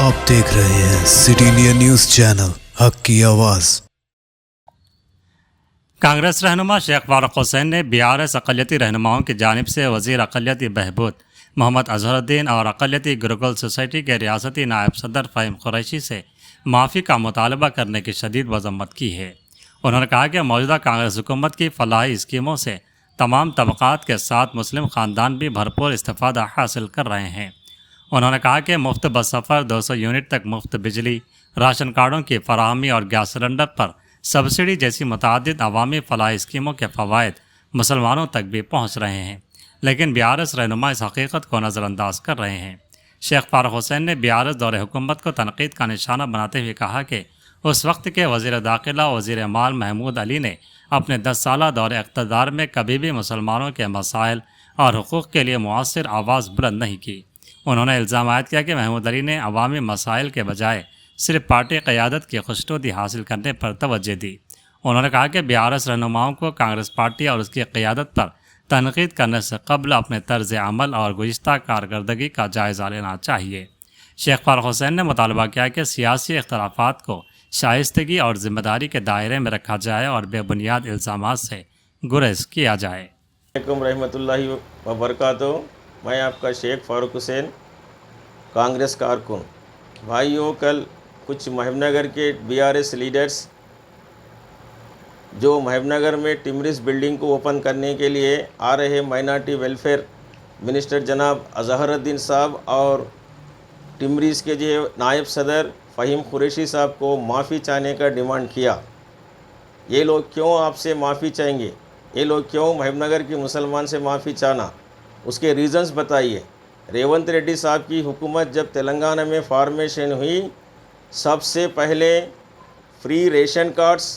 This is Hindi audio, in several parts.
आप देख रहे हैं सिटी इंडिया न्यूज चैनल, हक की आवाज। कांग्रेस रहनुमा शेख फारूक हुसैन ने बीआरएस अक़लियती रहनुमाओं की जानिब से वज़ीर अक़लियती बहबूद मोहम्मद अजहरुद्दीन और अक़लियती गुरुकुल सोसाइटी के रियासती नायब सदर फ़हीम कुरैशी से माफ़ी का मुतालबा करने की शदीद मज़म्मत की है। उन्होंने कहा कि मौजूदा कांग्रेस हुकूमत की फलाही स्कीमों से तमाम तबक़ात के साथ मुस्लिम ख़ानदान भी भरपूर इस्तिफ़ादा हासिल कर रहे हैं। उन्होंने कहा कि मुफ्त बस सफ़र, 200 यूनिट तक मुफ्त बिजली, राशन कार्डों की फराहमी और गैस सिलेंडर पर सब्सिडी जैसी मुतअद्दिद अवामी फलाही स्कीमों के फ़वाइद मुसलमानों तक भी पहुँच रहे हैं, लेकिन बीआरएस रहनुमा इस हकीकत को नज़रअंदाज कर रहे हैं। शेख फारूक हुसैन ने बीआरएस दौरे हुकूमत को तनकीद का निशाना बनाते हुए कहा कि उस वक्त के वज़ीर दाखिला वज़ीर माल महमूद अली ने अपने 10 साला दौरे इक़्तिदार में कभी भी मुसलमानों के मसाइल और हुकूक़ के लिए मुअस्सिर आवाज़ बुलंद नहीं की। उन्होंने इल्ज़ाम आयद किया कि महमूद अली ने अवामी मसाइल के बजाय सिर्फ पार्टी क़यादत की खुशनुदी हासिल करने पर तवज्जो दी। उन्होंने कहा कि बीआरएस रहनुमाओं को कांग्रेस पार्टी और उसकी क़यादत पर तनकीद करने से कबल अपने तर्ज़ अमल और गुज़िश्ता कारकर्दगी का जायज़ा लेना चाहिए। शेख फारूक हुसैन ने मुतालबा किया कि सियासी इख्तलाफात को शाइस्तगी और ज़िम्मेदारी के दायरे में रखा जाए और बेबुनियाद इल्ज़ामात से गुरेज किया जाए। रहमतुल्लाहि व बरकातहू। मैं आपका शेख फारूक हुसैन, कांग्रेस कारकुन। भाइयों, कल कुछ महबूबनगर के बीआरएस लीडर्स जो महबूबनगर में टिमरिस बिल्डिंग को ओपन करने के लिए आ रहे माइनॉरिटी वेलफेयर मिनिस्टर जनाब अजहरुद्दीन साहब और टिमरिस के जो नायब सदर फ़हीम कुरैशी साहब को माफ़ी चाहने का डिमांड किया। ये लोग क्यों आपसे माफ़ी चाहेंगे? ये लोग क्यों महबूबनगर के मुसलमान से माफ़ी चाहना? उसके रीज़न्स बताइए। रेवंत रेड्डी साहब की हुकूमत जब तेलंगाना में फॉर्मेशन हुई, सबसे पहले फ्री रेशन कार्ड्स,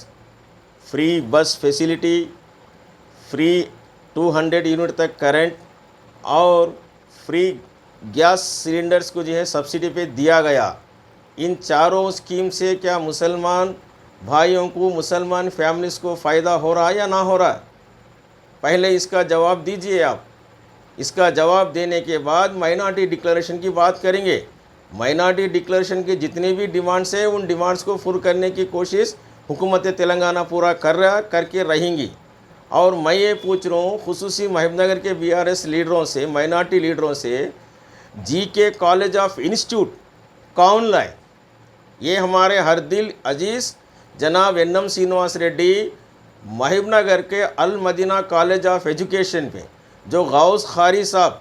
फ्री बस फैसिलिटी, फ्री 200 यूनिट तक करंट और फ्री गैस सिलेंडर्स को जो है सब्सिडी पे दिया गया। इन चारों स्कीम से क्या मुसलमान भाइयों को, मुसलमान फैमिलीज़ को फ़ायदा हो रहा है या ना हो रहा है? पहले इसका जवाब दीजिए आप। इसका जवाब देने के बाद माइनॉरिटी डिक्लेरेशन की बात करेंगे। माइनॉरिटी डिक्लेरेशन के जितने भी डिमांड्स हैं, उन डिमांड्स को पूरा करने की कोशिश हुकूमत तेलंगाना पूरा करके रहेंगी। और मैं ये पूछ रहा हूँ खुसूसी महबूबनगर के बीआरएस लीडरों से, माइनॉरिटी लीडरों से, जीके कॉलेज ऑफ इंस्टीट्यूट कौन लाए? ये हमारे हर दिल अजीज़ जनाब एनएम श्रीनिवास रेड्डी महबूबनगर के अल मदीना कॉलेज ऑफ एजुकेशन पे जो गौस खारी साहब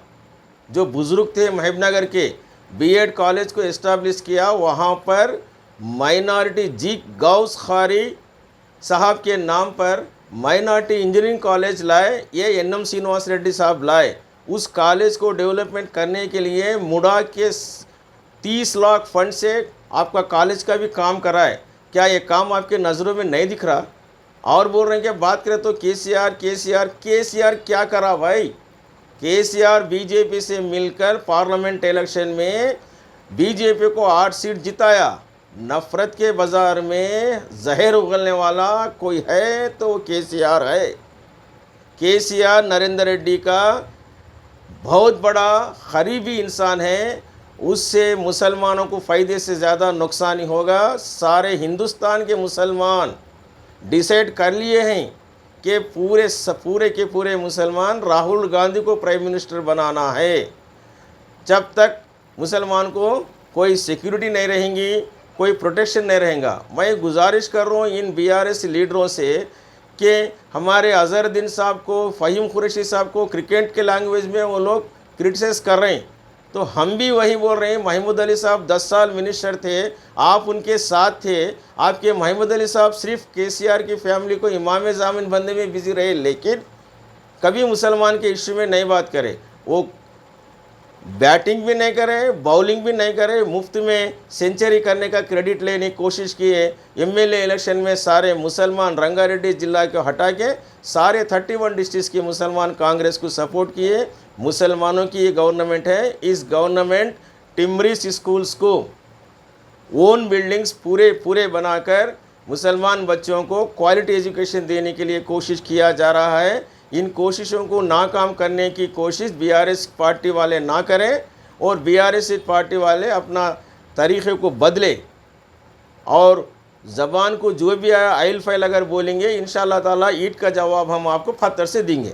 जो बुज़ुर्ग थे महबूबनगर के, बीएड कॉलेज को इस्टेब्लिश किया। वहाँ पर माइनॉरिटी जी गौस खारी साहब के नाम पर माइनॉरिटी इंजीनियरिंग कॉलेज लाए। ये एनएम श्रीनिवास रेड्डी साहब लाए। उस कॉलेज को डेवलपमेंट करने के लिए मुडा के 30 लाख फंड से आपका कॉलेज का भी काम कराए। क्या ये काम आपके नज़रों में नहीं दिख रहा? और बोल रहे हैं कि बात करें तो केसीआर क्या करा भाई? केसीआर बीजेपी से मिलकर पार्लियामेंट इलेक्शन में बीजेपी को 8 सीट जिताया। नफ़रत के बाज़ार में जहर उगलने वाला कोई है तो केसीआर है। केसीआर नरेंद्र रेड्डी का बहुत बड़ा करीबी इंसान है। उससे मुसलमानों को फ़ायदे से ज़्यादा नुकसान ही होगा। सारे हिंदुस्तान के मुसलमान डिसाइड कर लिए हैं कि पूरे के पूरे मुसलमान राहुल गांधी को प्राइम मिनिस्टर बनाना है। जब तक मुसलमान को कोई सिक्योरिटी नहीं रहेंगी, कोई प्रोटेक्शन नहीं रहेगा। मैं गुजारिश कर रहा हूँ इन बीआरएस लीडरों से कि हमारे अजहरुद्दीन साहब को, फ़हीम कुरैशी साहब को क्रिकेट के लैंग्वेज में वो लोग क्रिटिसाइज़ कर रहे हैं, तो हम भी वही बोल रहे हैं। महमूद अली साहब 10 साल मिनिस्टर थे, आप उनके साथ थे। आपके महमूद अली साहब सिर्फ केसीआर की फैमिली को इमाम ज़ामिन बनने में बिजी रहे, लेकिन कभी मुसलमान के इश्यू में नहीं बात करे। वो बैटिंग भी नहीं करे, बॉलिंग भी नहीं करे, मुफ्त में सेंचुरी करने का क्रेडिट लेने की कोशिश किए। एमएलए इलेक्शन में सारे मुसलमान रंगारेड्डी जिला को हटा के सारे 31 डिस्ट्रिक्ट के मुसलमान कांग्रेस को सपोर्ट किए। मुसलमानों की ये गवर्नमेंट है। इस गवर्नमेंट टिमरिस स्कूल्स को ओन बिल्डिंग्स पूरे बनाकर मुसलमान बच्चों को क्वालिटी एजुकेशन देने के लिए कोशिश किया जा रहा है। इन कोशिशों को नाकाम करने की कोशिश बीआरएस पार्टी वाले ना करें और बीआरएस पार्टी वाले अपना तरीक़े को बदले और ज़बान को जो भी आइल फैल अगर बोलेंगे इंशाअल्लाह ताला ईंट का जवाब हम आपको पत्थर से देंगे।